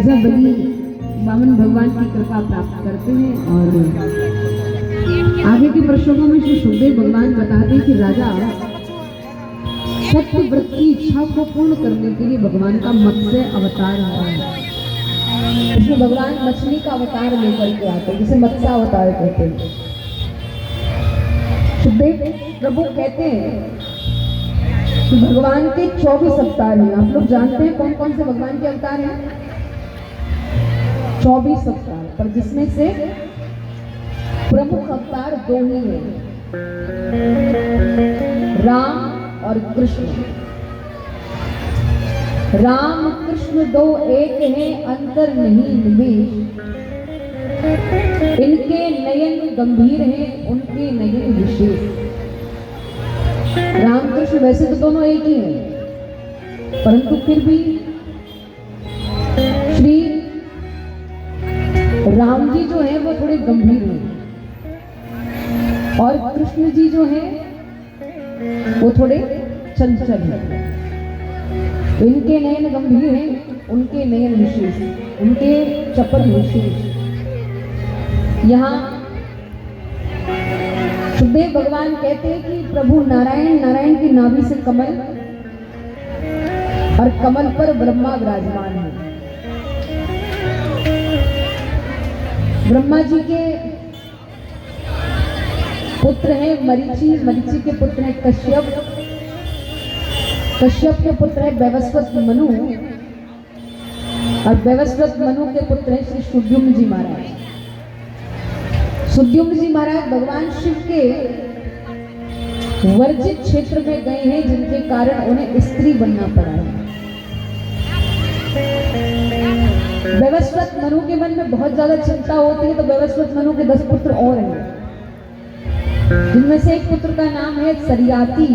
राजा बलि वामन भगवान की कृपा प्राप्त करते हैं और आगे के प्रश्नों में श्री सुखदेव भगवान बताते हैं कि राजा सत्य व्रत की इच्छा को पूर्ण करने के लिए भगवान का मत्स्य अवतार हुआ है। इसमें भगवान मछली का अवतार लेकर के आते हैं, जिसे मत्स्य अवतार कहते हैं। सुखदेव प्रभु कहते हैं कि भगवान के 24 अवतार हैं। आप लोग जानते हैं कौन कौन से भगवान के अवतार हैं? 24 अवतार, पर जिसमें से प्रमुख अवतार 2 ही हैं, राम और कृष्ण। राम कृष्ण 2 एक हैं, अंतर नहीं निवेश। इनके नयन गंभीर हैं, उनके नयन विशेष। राम कृष्ण वैसे तो दोनों एक ही हैं, परंतु फिर भी श्री राम जी जो है वो थोड़े गंभीर हैं और कृष्ण जी जो है वो थोड़े चंचल हैं। इनके नयन गंभीर हैं, उनके नयन विशेष, उनके चपल विशेष। यहाँ सुखदेव भगवान कहते हैं कि प्रभु नारायण, नारायण की नाभि से कमल और कमल पर ब्रह्मा विराजमान है। ब्रह्मा जी के पुत्र हैं मरीचि, मरीचि के पुत्र हैं कश्यप, कश्यप के पुत्र है वैवस्वत मनु और वैवस्वत मनु के पुत्र है श्री सुद्युम्न जी महाराज। सुद्युम्न जी महाराज भगवान शिव के वर्जित क्षेत्र में गए हैं, जिनके कारण उन्हें स्त्री बनना पड़ा है। वैवस्वत मनु के मन में बहुत ज्यादा चिंता होती है, तो वैवस्वत मनु के 10 पुत्र और हैं, जिनमें से एक पुत्र का नाम है सरियाती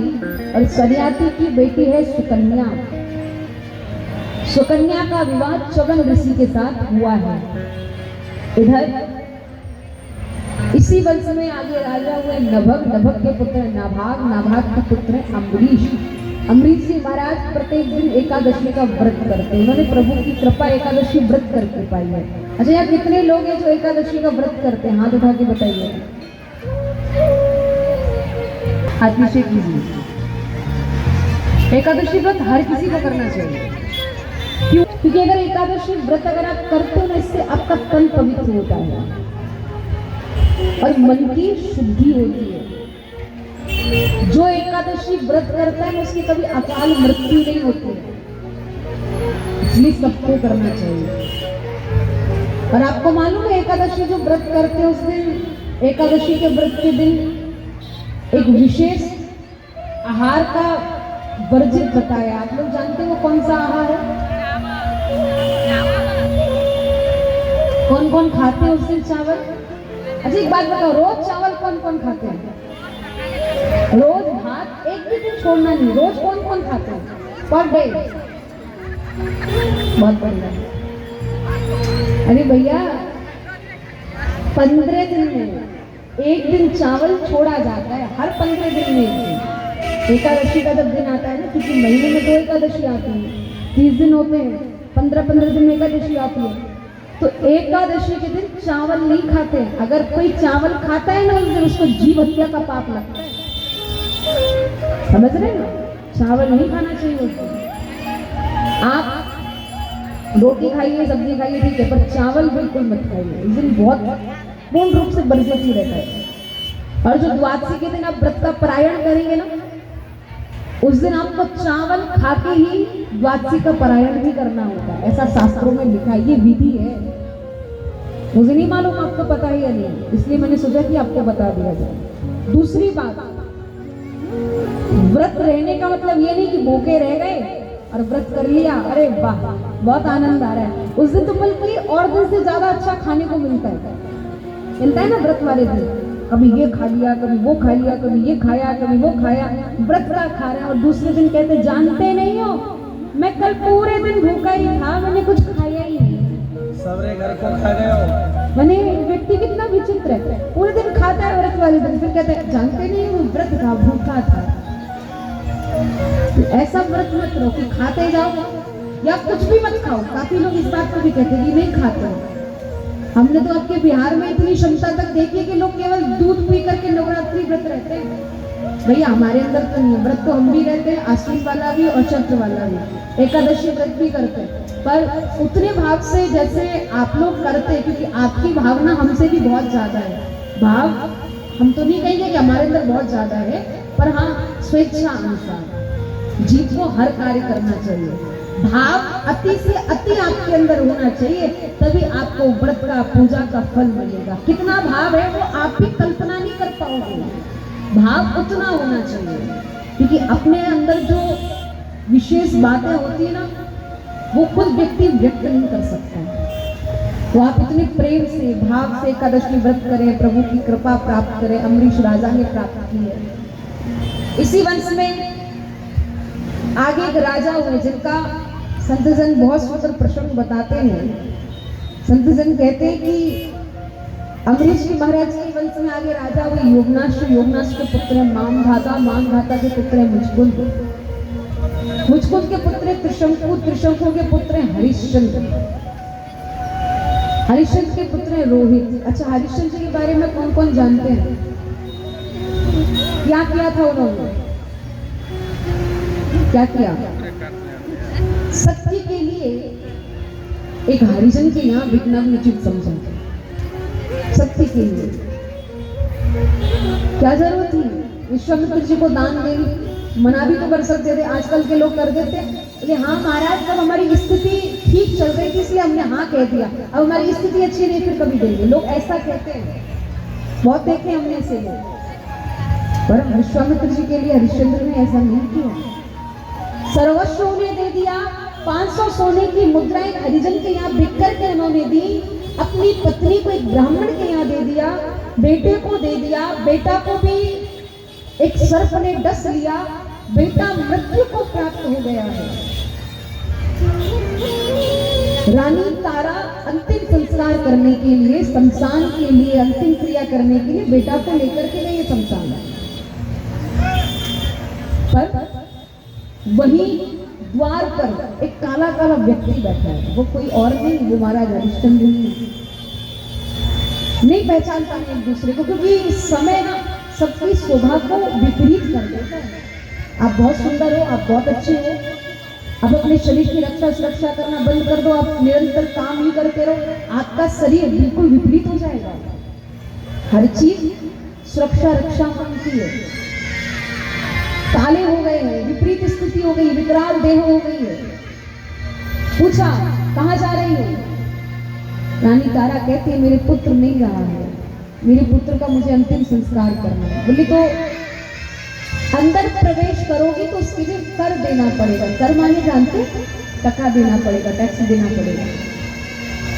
और सरियाती की बेटी है सुकन्या। सुकन्या का विवाह च्यवन ऋषि के साथ हुआ है। इधर इसी वंश में आगे राजा हुए नभग, नभग के पुत्र नाभाग, नाभाग के पुत्र है अम्बरीश। अम्बरीश जी महाराज प्रत्येक दिन एकादशी का व्रत करते हैं। उन्होंने प्रभु की कृपा एकादशी व्रत करके पाई है। अच्छा, यार कितने लोग हैं जो एकादशी का व्रत करते हैं? हाथ उठा के बताइए। अतिशय कीजिए। एकादशी व्रत हर किसी को करना चाहिए। क्यों? क्योंकि अगर एकादशी व्रत अगर आप करते हो ना, इससे आपका तन पवित्र होता है और मन की शुद्धि होती है। जो एकादशी व्रत करता है उसकी कभी अकाल मृत्यु नहीं होती, इसलिए सबको करना चाहिए। और आपको मालूम है एकादशी जो व्रत करते हैं उस दिन, एकादशी के व्रत के दिन एक विशेष आहार का वर्जित बताया। आप लोग जानते हैं वो कौन सा आहार है? कौन कौन खाते हैं उस दिन चावल? अच्छा एक बात बताओ, रोज चावल कौन कौन खाते हैं? रोज भात एक भी दिन छोड़ना नहीं। रोज कौन कौन खाते हैं? Per day. बहुत बढ़िया। अरे भैया 15 दिन में एक दिन चावल छोड़ा जाता है, हर 15 दिन में एक दिन। एकादशी का जब दिन आता है ना, क्योंकि महीने में 2 एकादशी आती है, 30 दिन होते हैं, 15-15 दिन में एकादशी आती है, तो एकादशी के दिन चावल नहीं खाते। अगर कोई चावल खाता है ना उस दिन, उसको जीव हत्या का पाप लगता है। समझ रहे ना? चावल नहीं खाना चाहिए उस दिन। आप रोटी खाइए, सब्जी खाइए, ठीक है, पर चावल बिल्कुल मत खाइए। उस दिन बहुत पूर्ण रूप से वर्जित ही रहता है। और जो द्वादशी के दिन आप व्रत का पारायण करेंगे ना, उस दिन आपको चावल खा के ही द्वादशी का पारायण भी करना होता है। ऐसा शास्त्रों में लिखा है, ये विधि है। मुझे नहीं मालूम आपको पता है या नहीं, इसलिए मैंने सोचा कि आपको बता दिया जाए। दूसरी बात, व्रत रहने का मतलब ये नहीं कि भूखे रह गए और व्रत कर लिया, अरे वाह बहुत आनंद आ रहा है। उस दिन तो बल्कि और दिन से ज्यादा अच्छा खाने को मिलता है ना व्रत वाले दिन। कभी ये खा लिया, कभी वो खा लिया, कभी ये खाया, कभी वो खाया, व्रत का खा रहे हैं। और दूसरे दिन कहते जानते नहीं हो, मैं कल पूरे दिन भूखा ही था, मैंने कुछ खाया ही नहीं। सबरे घर को खा गए हो। मैंने व्यक्ति कितना विचित्र है, पूरे दिन खाता है व्रत वाले दिन, फिर कहते हैं जानते नहीं हो व्रत था, भूखा था। तो ऐसा व्रत मत करो कि खाते जाओ या कुछ भी मत खाओ। काफी लोग इस बात को भी कहते हैं कि नहीं खाते। हमने तो आपके बिहार में इतनी क्षमता तक देखी है कि लोग केवल दूध पी करके नवरात्रि व्रत रहते हैं। भैया हमारे अंदर तो नहीं है, व्रत तो हम भी रहते हैं, आश्विन वाला भी और चैत्र वाला भी, एकादशी व्रत भी करते हैं, पर उतने भाव से जैसे आप लोग करते हैं, क्योंकि आपकी भावना हमसे भी बहुत ज्यादा है। भाव हम तो नहीं कहेंगे कि हमारे अंदर बहुत ज्यादा है, पर हाँ स्वेच्छा अनुसार जीव को हर कार्य करना चाहिए। भाव अति से अति आपके अंदर होना चाहिए, तभी आपको व्रत का पूजा का फल मिलेगा। कितना भाव है वो आप भी कल्पना नहीं कर पाओगे। भाव उतना होना चाहिए, क्योंकि अपने अंदर जो विशेष बातें होती है ना, वो खुद व्यक्ति व्यक्त नहीं कर सकता। तो आप इतने प्रेम से भाव से एकादशी व्रत करें, प्रभु की कृपा प्राप्त करें। अमरीश राजा ने प्राप्त की है। इसी वंश में आगे एक राजा हुए जिनका संत जन बहुत सुंदर प्रसंग बताते हैं। संत जन कहते हैं कि अमरीश जी महाराज के वंश में आगे राजा हुए योगनाश। योगनाश के पुत्र है मामधाता, मामधाता के पुत्र है मुचकुंद, मुचकुंद के पुत्र है त्रिशंकु, त्रिशंकु के पुत्र है हरिश्चंद्र, हरिश्चंद्र के पुत्र है रोहित। अच्छा, हरिश्चंद्र जी के बारे में कौन कौन जानते हैं? क्या किया था उन्होंने? क्या किया? सत्य के लिए एक हरिजन के यहाँ बिकना भी उचित समझा। सत्य के लिए क्या जरूरत थी विश्वामित्र जी को दान देनी? मना भी तो कर सकते थे, आजकल के लोग कर देते। बोले हाँ महाराज, जब हमारी स्थिति ठीक चल रही थी इसलिए हमने हाँ कह दिया, अब हमारी स्थिति अच्छी नहीं फिर कभी देंगे। लोग ऐसा कहते हैं, बहुत देखे हमने ऐसे लोग। पर विश्वामित्र जी के लिए हरिश्चंद्र ने ऐसा नहीं किया। सर्वस्व उन्हें दे दिया। 500 सोने की मुद्राएं हरिजन के यहाँ बिक करके उन्होंने दी। अपनी पत्नी को एक ब्राह्मण के यहाँ दे दिया, बेटे को दे दिया, बेटा को भी एक सर्प ने डस लिया, बेटा मृत्यु को प्राप्त हो गया है। रानी तारा अंतिम संस्कार करने के लिए, शमशान के लिए, अंतिम क्रिया करने के लिए बेटा को लेकर के गई शमशान। पर वही द्वार पर एक काला काला व्यक्ति बैठा है। वो कोई और नहीं, वो महाराज हरिश्चंद्र नहीं पहचानता है एक दूसरे को, क्योंकि समय ना सबकी शोभा को विपरीत कर देता है। आप बहुत सुंदर हो, आप बहुत अच्छे हो, आप अपने शरीर की रक्षा सुरक्षा करना बंद कर दो, आप निरंतर काम ही करते रहो, आपका शरीर बिल्कुल विपरीत हो जाएगा। हर चीज सुरक्षा रक्षा मांगती है। काले हो गए हैं, विपरीत स्थिति हो गई, विकराल देह हो गई है। पूछा कहाँ जा रही हो? रानी तारा कहती है मेरे पुत्र नहीं रहा है, मेरे पुत्र का मुझे अंतिम संस्कार करना है। बोली तो अंदर प्रवेश करोगी तो उसके लिए कर देना पड़ेगा। कर माने जानते? टका देना पड़ेगा, टैक्स देना पड़ेगा।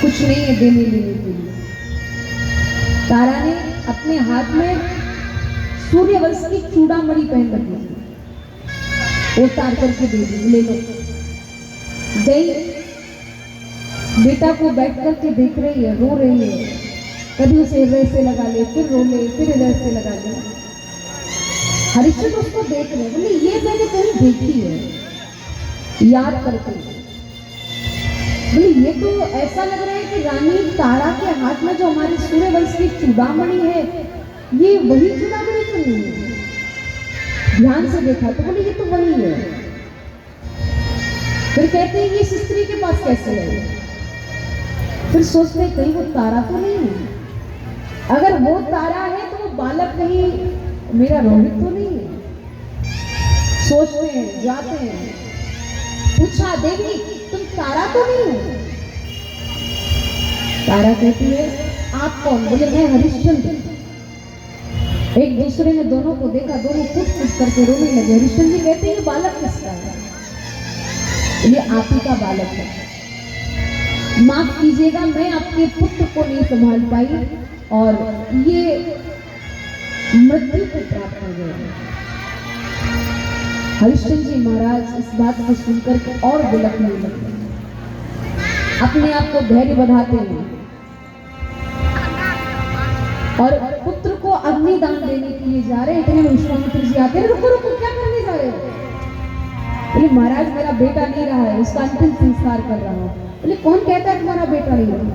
कुछ नहीं है देने लेने के लिए। तारा ने अपने हाथ में सूर्यवंश की चूड़ामणि पहन रखी थी, वो उतार करके दे दी, ले लो। गई, बेटा को बैठ करके देख रही है, रो रही है। कभी उसे इधर से लगा ले, फिर रो ले, फिर इधर से लगा ले। हरिश्चंद्र उसको देख रहे, बोले ये मैंने कहीं देखी है, याद करते। बोले ये तो ऐसा लग रहा है कि रानी तारा के हाथ में जो हमारी सूर्यवंश की चूड़ामणि है, ये वही चूड़ामणि तो नहीं है। ध्यान से देखा तो बोले ये तो वही है। फिर कहते हैं ये इस स्त्री के पास कैसे है? फिर सोचते कहीं वो तारा तो नहीं है। अगर वो तारा है तो वो बालक कहीं मेरा रोहित तो नहीं है। सोचते हैं, जाते हैं, पूछा देवी तुम तारा तो नहीं हो? तारा कहती है आप कौन? बोले मैं हरिश्चंद्र। एक दूसरे ने दोनों को देखा, दोनों कुछ कुछ करके रोने लगे। हरिश्चंद्र जी कहते हैं ये बालक किसका है? ये आप ही का बालक है, माफ कीजिएगा मैं आपके पुत्र को नहीं संभाल पाई और ये मृत्यु को प्राप्त हो गया। हरिश्चंद्र जी महाराज इस बात को सुनकर के और बिलखने लगे, अपने आप को धैर्य बढ़ाते हैं और पुत्र को अग्निदान देने के लिए जा रहे हैं। इतने में विश्वामित्र जी आते हैं, रुको रुको क्या करने जा रहे हो? बोले महाराज मेरा बेटा नहीं रहा है, उसका अंतिम संस्कार कर रहा हूँ। बोले कौन कहता है तुम्हारा बेटा नहीं रहा?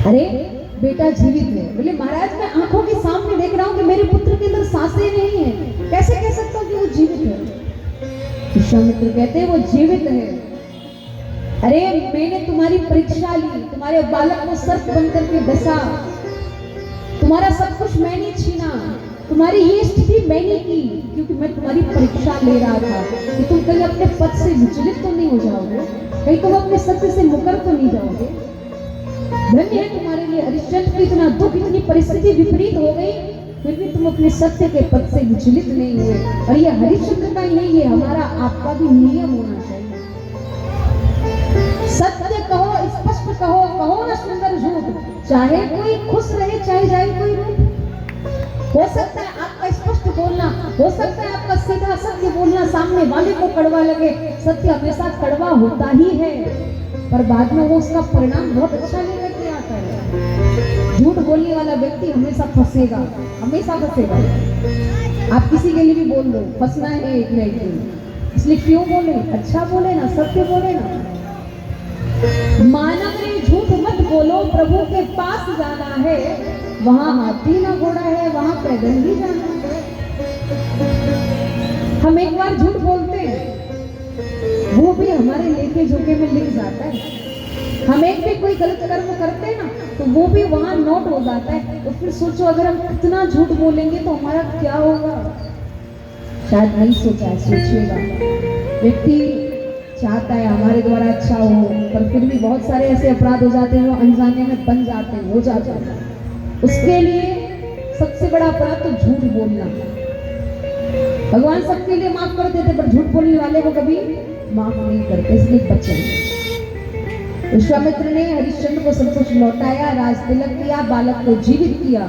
अरे बेटा जीवित है। बोले महाराज मैं आंखों के सामने देख रहा हूँ कि मेरे पुत्र के अंदर सांसें नहीं है, कैसे कह सकता हूँ कि वो जीवित है? विश्वामित्र कहते हैं वो जीवित है। अरे मैंने तुम्हारी परीक्षा ली, तुम्हारे बालक को सर्प बनकर के डसा, तुम्हारा सब कुछ मैंने छीना, तुम्हारी ये स्थिति मैंने की, क्योंकि मैं तुम्हारी परीक्षा ले रहा था कि तुम कहीं अपने पद से विचलित तो नहीं हो जाओगे, कहीं तुम अपने सत्य से मुकर तो नहीं जाओगे। धन्य है तुम्हारे लिए हरिश्चंद्र, इतना दुख, इतनी परिस्थिति विपरीत हो गई, फिर भी तुम अपने सत्य के पद से विचलित नहीं हुए। और ये हरिश्चंद्र का ही नहीं, ये हमारा आपका भी नियम होना चाहिए। सत्य कहो, स्पष्ट कहो, कहो ना सुंदर झूठ, चाहे कोई खुश रहे चाहे जाए कोई रूठ। हो सकता है आपका स्पष्ट बोलना, हो सकता है आपका सीधा सत्य बोलना सामने वाले को कड़वा लगे, सत्य हमेशा कड़वा होता ही है, पर बाद में वो उसका परिणाम बहुत अच्छा लेकर के आता है। झूठ बोलने वाला व्यक्ति हमेशा फंसेगा, हमेशा फंसेगा। आप किसी के लिए भी बोल दो, फंसना है एक नहीं एक, इसलिए क्यों बोले? अच्छा बोले ना, सत्य बोले ना। मानव ने झूठ मत बोलो, प्रभु के पास जाना है, वहां हाथी ना घोड़ा है, वहां पैदल ही जाना है। हम एक बार झूठ बोलते हैं, वो भी हमारे लेखे जोखे में लिख जाता है। हम एक भी कोई गलत कर्म करते हैं ना, तो वो भी वहां नोट हो जाता है। तो फिर सोचो अगर हम कितना झूठ बोलेंगे तो हमारा क्या होगा? शायद नहीं सोचा है, सोचिएगा। व्यक्ति चाहता है हमारे द्वारा अच्छा हो, पर फिर भी बहुत सारे ऐसे अपराध हो जाते हैं, वो अनजाने में बन जाते हैं, हो जाते हैं। उसके लिए सबसे बड़ा अपराध तो झूठ बोलना। भगवान सबके लिए माफ कर देते, पर झूठ बोलने वाले को कभी माफ नहीं करते, इसलिए बचें। विश्वामित्र ने हरिश्चंद्र को सब कुछ लौटाया, राज तिलक किया, बालक को जीवित किया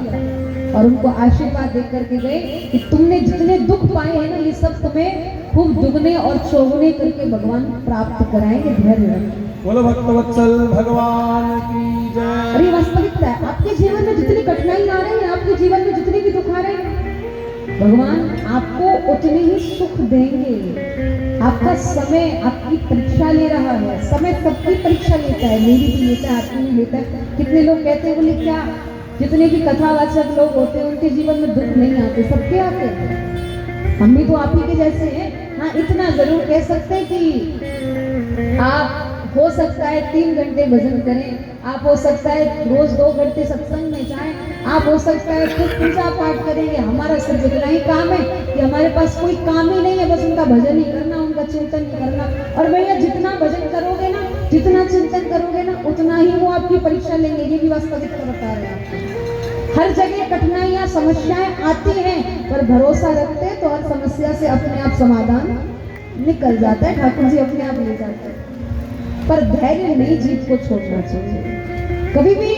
और उनको आशीर्वाद दे करके गए कि तुमने जितने दुख पाए हैं ना, ये सब तुम्हें खूब दुगने और चौगुने करके भगवान प्राप्त कराएंगे। धैर्य रखें। बोलो भक्तवत्सल भगवान की जय। अरे वास्तविकता है, आपके जीवन में जितनी कठिनाई आ रही है, आपके जीवन में जितने भी दुख आ रहे हैं, भगवान आपको उतने ही सुख देंगे। आपका समय आपकी परीक्षा ले रहा है, समय सबकी परीक्षा लेता है, मेरी भी लेता है, आपकी भी लेता है। कितने लोग कहते हैं, बोले क्या जितने भी कथावाचक लोग होते हैं उनके जीवन में दुख नहीं आते? सबके आते हैं, हम भी तो आप ही के जैसे हैं। हाँ, इतना जरूर कह सकते हैं कि आप हो सकता है 3 घंटे भजन करें, आप हो सकता है रोज 2 घंटे सत्संग में जाएं, आप हो सकता है खुद पूजा पाठ करेंगे। हमारा सिर्फ इतना ही काम है कि हमारे पास कोई काम ही नहीं है, बस उनका भजन ही करना, उनका चिंतन ही करना। और भैया जितना भजन करोगे ना, जितना चिंतन करोगे ना, उतना ही वो आपकी परीक्षा लेंगे। ये भी वास्तविकता बता रहे हैं। हर जगह कठिनाइयां समस्याएं आती हैं, पर भरोसा रखते हैं तो हर समस्या से अपने आप समाधान निकल जाता है, ठाकुर जी अपने आप ले जाते हैं। पर धैर्य नहीं, जीत को छोड़ना चाहिए, कभी भी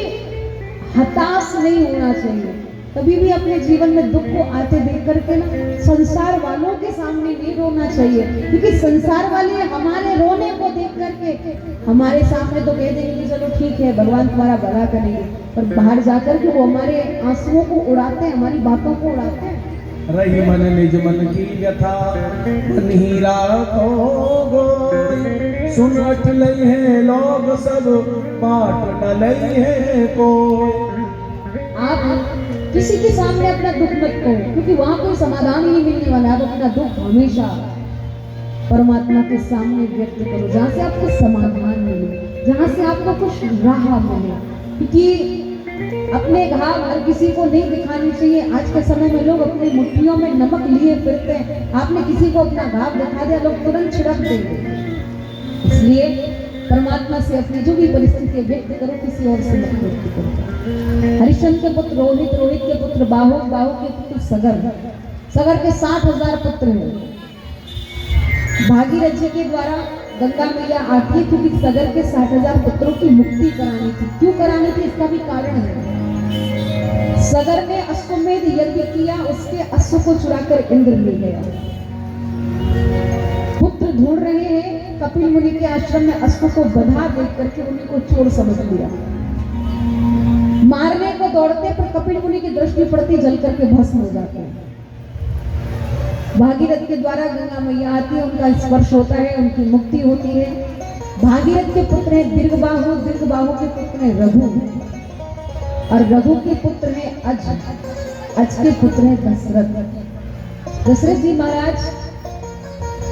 हताश नहीं होना चाहिए, कभी भी अपने जीवन में दुख को आते देख करके ना संसार वालों के सामने नहीं रोना चाहिए, क्योंकि संसार वाले हमारे रोने को देख करके हमारे सामने तो कह देंगे कि चलो ठीक है भगवान तुम्हारा भला करेंगे, पर बाहर जाकर के वो हमारे आंसुओं को उड़ाते हैं, हमारी बातों को उड़ाते हैं। रही मन निज मन की व्यथा, मन ही राखो गोरी, सुन अट लई है लोग सब, बाट न लई है कोई। आप किसी के सामने अपना दुख मत कहो, क्योंकि वहां कोई समाधान ही नहीं मिलने वाला। आप अपना दुख हमेशा परमात्मा के सामने व्यक्त करो, जहाँ से आपको समाधान मिले, जहाँ से आपको कुछ राह मिले। क्योंकि अपने घाव हर किसी को नहीं दिखानी चाहिए। आज के समय में लोग अपनी मुट्ठियों में नमक लिए फिरते हैं। आपने किसी को अपना घाव दिखा दिया, लोग तुरंत छिड़क देंगे। इसलिए परमात्मा से अपनी जो भी परिस्थिति व्यक्त करो, किसी और से मत व्यक्त करो। हरिश्चंद्र के पुत्र रोहित, रोहित के पुत्र बाहु, बाहु के पुत्र सगर, सगर के 60,000 पुत्र हैं। भागीरथी के द्वारा गंगा मैया आती, क्योंकि सगर के 60,000 पुत्रों की मुक्ति करानी थी। क्यों करानी थी, इसका भी कारण है। सगर ने अश्वमेध यज्ञ किया, उसके अश्व को चुराकर इंद्र ले गया। पुत्र ढूंढ रहे हैं, कपिल मुनि के आश्रम में अश्व को बधा देख करके उन्हीं को चोर समझ लिया। मारने को दौड़ते, पर कपिल मुनि की दृष्टि पड़ती, जल करके भस्म हो जाते हैं। भागीरथ के द्वारा गंगा मैया आती है, उनका स्पर्श होता है, उनकी मुक्ति होती है। भागीरथ के पुत्र हैं दीर्घबाहु, दीर्घबाहु के पुत्र हैं रघु, और रघु के पुत्र हैं अज, अज के पुत्र हैं दशरथ। दशरथ जी महाराज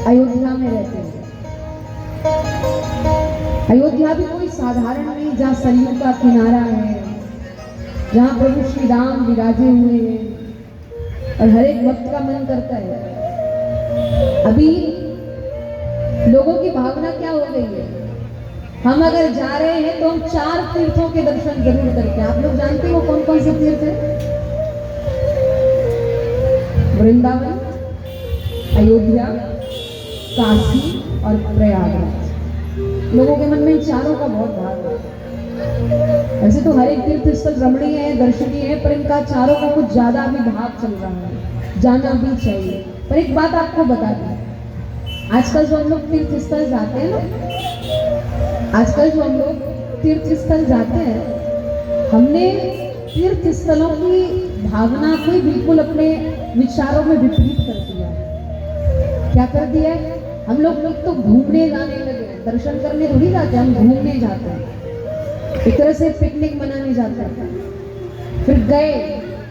अयोध्या में रहते हैं। अयोध्या भी कोई साधारण नहीं, जहाँ सरयू का किनारा है, जहाँ प्रभु श्री राम विराजे हुए हैं, और हर एक भक्त का मन करता है। अभी लोगों की भावना क्या हो गई है, हम अगर जा रहे हैं तो हम 4 तीर्थों के दर्शन जरूर करते हैं। आप लोग जानते हो कौन कौन से तीर्थ हैं? वृंदावन, अयोध्या, काशी और प्रयागराज। लोगों के मन में इन चारों का बहुत भाव है। ऐसे तो हर एक तीर्थ स्थल रमणीय है, दर्शनीय है, पर इनका चारों का कुछ ज्यादा अभी भाव चल रहा है, जाना भी चाहिए। पर एक बात आपको बता दूं, आजकल जो हम लोग तीर्थ स्थल जाते हैं ना, आजकल जो हम लोग तीर्थ स्थल जाते हैं, हमने तीर्थ स्थलों की भावना को ही बिल्कुल अपने विचारों में विपरीत कर दिया। क्या कर दिया है? हम लोग तो घूमने जाने लगे, दर्शन करने थोड़ी जाते हैं, हम घूमने जाते हैं, एक तरह से पिकनिक मनाने जाते हैं। फिर गए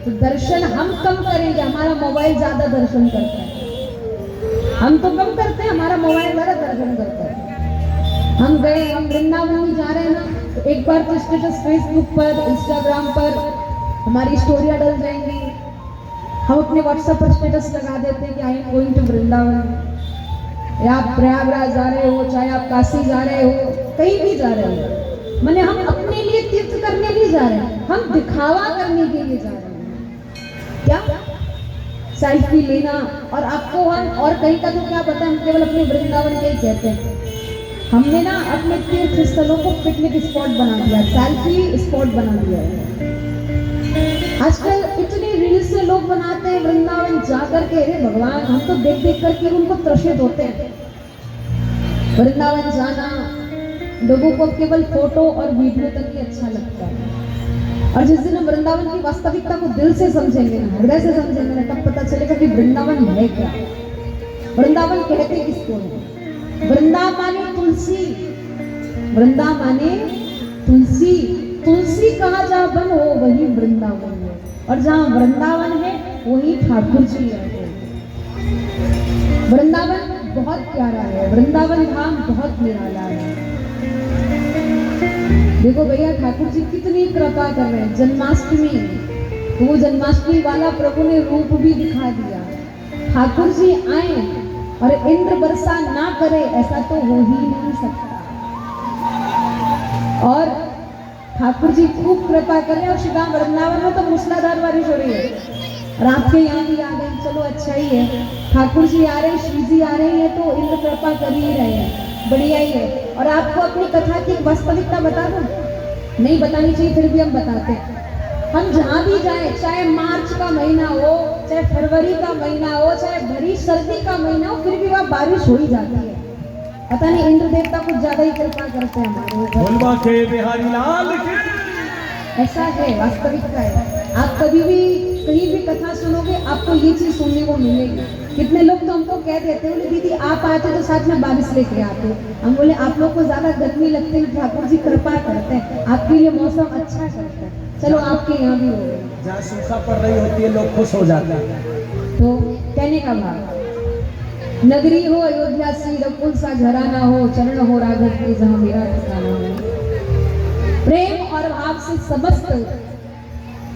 तो दर्शन हम कम करेंगे, हमारा मोबाइल ज्यादा दर्शन करता है। हम तो कम करते हैं, हमारा मोबाइल ज्यादा दर्शन करता है। हम गए, हम वृंदावन में जा रहे हैं ना, तो एक बार तो स्टेटस फेसबुक पर, इंस्टाग्राम पर हमारी स्टोरियां डल जाएंगी। हम अपने व्हाट्सएप पर स्टेटस लगा देते हैं कि I am going to Vrindavan, या आप प्रयागराज जा रहे हो, चाहे आप काशी जा रहे हो, कहीं भी जा रहे हो, माने हम अपने लिए तीर्थ करने नहीं जा रहे हैं, हम दिखावा करने के लिए जा रहे हैं। क्या? सेल्फी लेना। और आपको हम और कहीं का तो क्या पता, हम केवल अपने वृंदावन के ही कहते हैं। हमने ना अपने तीर्थ स्थलों को पिकनिक स्पॉट बना दिया, सेल्फी स्पॉट बना दिया है। आजकल इतनी रील्स से लोग बनाते हैं वृंदावन जाकर के, अरे भगवान, हम तो देख देख करके उनको त्रसित होते हैं। वृंदावन जाना लोगों को केवल फोटो और वीडियो तक ही अच्छा लगता है, और जिस दिन हम वृंदावन की वास्तविकता को दिल से समझेंगे ना, हृदय से समझेंगे ना, तब पता चलेगा कि वृंदावन है क्या, वृंदावन कहते किसको है। वृंदा माने तुलसी, वृंदा माने तुलसी, तुलसी कहाँ जहाँ बन हो वही वृंदावन है, और जहाँ वृंदावन है वही ठाकुर जी रहते हैं। वृंदावन बहुत प्यारा है, वृंदावन धाम बहुत निराला है। देखो भैया, ठाकुर जी कितनी कृपा कर रहे हैं। जन्माष्टमी, तो वो जन्माष्टमी वाला प्रभु ने रूप भी दिखा दिया। ठाकुर जी आए और इंद्र वर्षा ना करे, ऐसा तो हो ही नहीं सकता। और ठाकुर जी खूब कृपा कर रहे हैं, और श्री राम वृंदावन में तो मूसलाधार बारिश हो रही है, और आपके यहाँ भी आ गए, चलो अच्छा ही है। ठाकुर जी आ रहे हैं, श्री जी आ रहे हैं, तो इंद्र कृपा कर ही रहे हैं, बढ़िया ही है। और आपको अपनी कथा की वास्तविकता बता दूं, नहीं बतानी चाहिए फिर भी हम बताते हैं। हम जहाँ भी जाए, चाहे मार्च का महीना हो, चाहे फरवरी का महीना हो, चाहे भरी सर्दी का महीना हो, फिर भी वहाँ बारिश हो ही जाती है। पता नहीं इंद्र देवता कुछ ज्यादा ही कृपा करते हैं हमारे ऊपर। बिहारी लाल की ऐसा है, वास्तविकता है। आप कभी भी कहीं भी कथा सुनोगे, आपको ये चीज सुनने को मिलेगी। कितने लोग तो हमको कह देते हैं, दीदी आप आते तो साथ में बारिश लेके आते। हम बोले आप लोग को ज्यादा गर्मी लगती है, ठाकुर जी कृपा करते हैं, आपके लिए मौसम अच्छा करते हैं। चलो आपके यहाँ भी हो, जहाँ सूखा पड़ रही होती है लोग खुश हो जाते हैं। तो कहने का भाव, नगरी हो अयोध्या सी, रकुल सा घराना हो, चरण हो राघव के जहाँ मेरा ठिकाना हो। प्रेम और भाव से समस्त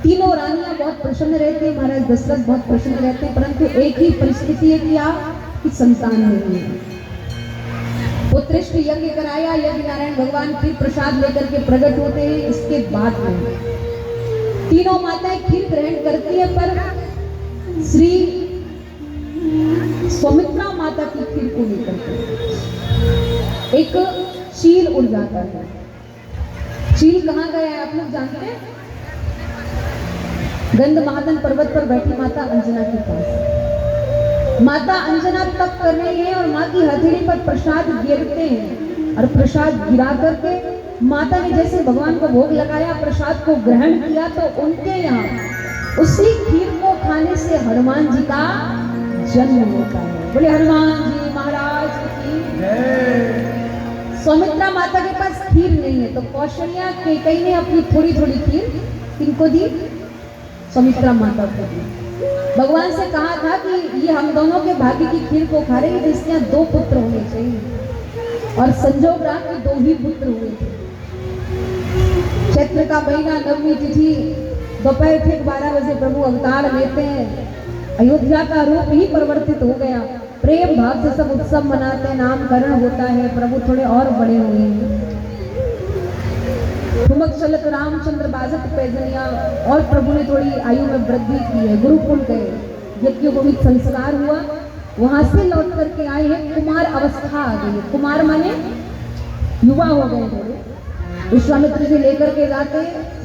तीनों रानियां बहुत प्रसन्न रहती है, महाराज दशरथ बहुत प्रसन्न रहते हैं, परंतु एक ही परिस्थिति है कि आपकी संतान नहीं है। पुत्रेष्ट यज्ञ कराया, यज्ञ नारायण भगवान खीर प्रसाद लेकर के प्रकट होते हैं। इसके बाद में तीनों माताएं खीर ग्रहण करती है, पर श्री सौमित्रा माता की खीर को लेकर के एक चील उड़ जाता है। चील कहाँ गया है आप लोग जानते हैं? गंध महादन पर्वत पर बैठी माता अंजना के पास। माता अंजना तप कर रही है और माँ की हथेली पर प्रसाद गिरते हैं, और प्रसाद गिरा करके माता ने जैसे भगवान को भोग लगाया, प्रसाद को ग्रहण किया, तो उनके यहाँ उसी खीर को खाने से हनुमान जी का जन्म होता है। बोले हनुमान जी महाराज की जय। सौमित्रा माता के पास खीर नहीं है तो कौशल्या कैकेयी ने अपनी थोड़ी थोड़ी खीर किनको दी? सौमित्रा माता को दी। भगवान से कहा था कि ये हम दोनों के भाग्य की खीर को खा रहे हैं, जिसके यहाँ 2 पुत्र होने चाहिए, और संजोग रहा कि 2 ही पुत्र हुए थे। चैत्र का महीना, नवमी तिथि, दोपहर ठीक 12 बजे प्रभु अवतार लेते हैं। अयोध्या का रूप ही परिवर्तित हो गया। प्रेम भाव से सब उत्सव मनाते हैं, नामकरण होता है। प्रभु थोड़े और बड़े हुए हैं। ठुमक चलत रामचंद्र बाजत पैजनिया, और प्रभु ने थोड़ी आयु में वृद्धि की है। गुरुकुल गए, यज्ञोपवीत संस्कार हुआ, वहां से लौट करके आए हैं। कुमार अवस्था आ गई है। कुमार माने युवा हो गए थोड़े। विश्वामित्र जी लेकर के जाते,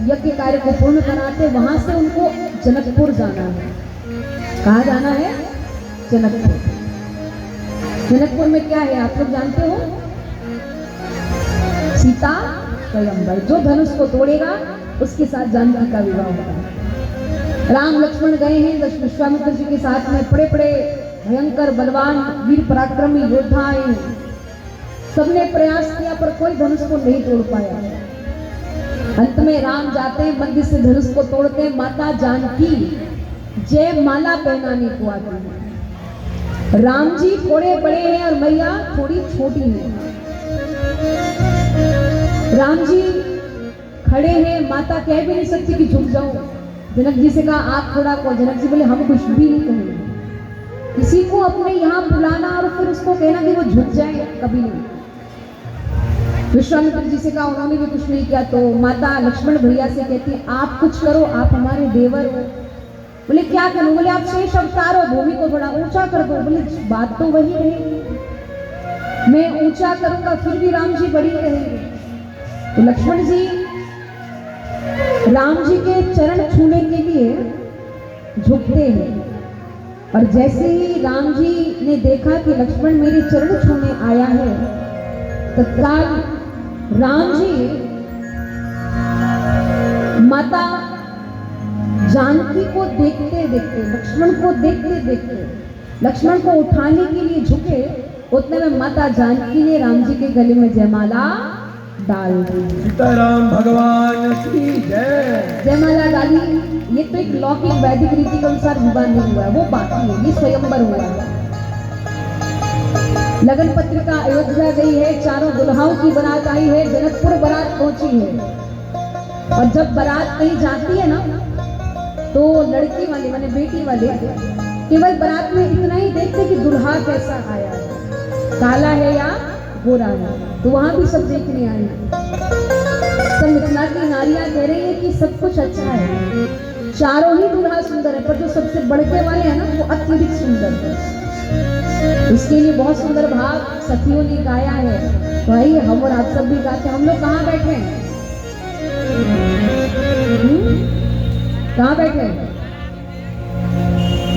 यज्ञ कार्य को पूर्ण कराते। वहां से उनको जनकपुर जाना है। कहाँ जाना है? जनकपुर। जनकपुर में क्या है आप लोग जानते हो? सीता स्वयंवर। जो धनुष को तोड़ेगा उसके साथ जानकी का विवाह होगा। राम लक्ष्मण गए हैं विश्वामित्र जी के साथ में। बड़े बड़े भयंकर बलवान वीर पराक्रमी योद्धा आए। सबने प्रयास किया पर कोई धनुष को नहीं तोड़ पाया। अंत में राम जाते हैं, मंदिर से धनुष को तोड़ते हैं। माता जानकी जय माला पहनाने को आती है। राम जी थोड़े बड़े हैं और मैया थोड़ी छोटी है। राम जी खड़े हैं, माता कह भी नहीं सकती कि झुक जाओ। जनक जी से कहा आप थोड़ा को। जनक जी बोले हम कुछ भी नहीं कहेंगे। किसी को अपने यहाँ बुलाना और फिर उसको कहना कि वो झुक जाए, कभी नहीं। विश्वामित्र जी से कहा, उन्होंने भी कुछ नहीं किया। तो माता लक्ष्मण भैया से कहती आप कुछ करो, आप हमारे देवर हो। बोले क्या करूं? बोले आप शेष अवतार हो, भूमि को थोड़ा ऊंचा कर दो। बोले बात तो वही रहेगी, मैं ऊंचा करूंगा फिर भी राम जी बड़ी रहेंगे। तो लक्ष्मण जी राम जी के चरण छूने के लिए झुकते हैं, और जैसे ही राम जी ने देखा कि लक्ष्मण मेरे चरण छूने आया है, तत्काल राम जी माता जानकी को देखते देखते, लक्ष्मण को देखते देखते लक्ष्मण को उठाने के लिए झुके। उतने में माता जानकी ने राम जी के गले में जयमाला डाल दी। सीताराम भगवान की जय। जयमाला डाली। ये तो एक लौकिक वैदिक रीति के अनुसार विवाह नहीं हुआ है, वो बाकी है, ये स्वयंवर हुआ है। लगन पत्रिका अयोध्या गई है, चारों दुल्हाओं की बारात आई है, जनकपुर बारात पहुंची है। और जब बारात कहीं जाती है ना, तो लड़की वाले माने बेटी वाले केवल बारात में इतना ही देखते कि दुल्हा कैसा आया है, काला है या गोरा है। तो वहां भी सब देखने आए। सब मिथिला की नारियां कह रही है कि सब कुछ अच्छा है, चारों ही दुल्हा सुंदर है, पर जो सबसे बड़के वाले हैं ना वो अत्यधिक सुंदर है। इसके लिए बहुत सुंदर भाव सखियों ने गाया है। तो आइए हम और आप सब भी गाते हैं। हम लोग कहाँ बैठे हैं? कहाँ बैठे हैं?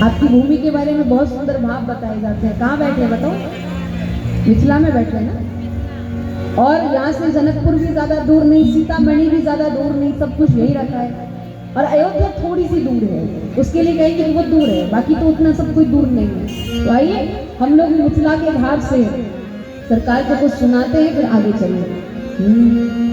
आपकी भूमि के बारे में बहुत सुंदर भाव बताए जाते हैं। कहाँ बैठे हैं बताओ? मिथिला में बैठे हैं ना। और यहाँ से जनकपुर भी ज्यादा दूर नहीं, सीतामढ़ी भी ज्यादा दूर नहीं, सब कुछ यही रखा है। और अयोध्या थोड़ी सी दूर है, उसके लिए कहेंगे बहुत दूर है, बाकी तो उतना सब कोई दूर नहीं है। तो आइए हम लोग मिथिला के भाव से सरकार को कुछ सुनाते हैं, फिर आगे चलेंगे।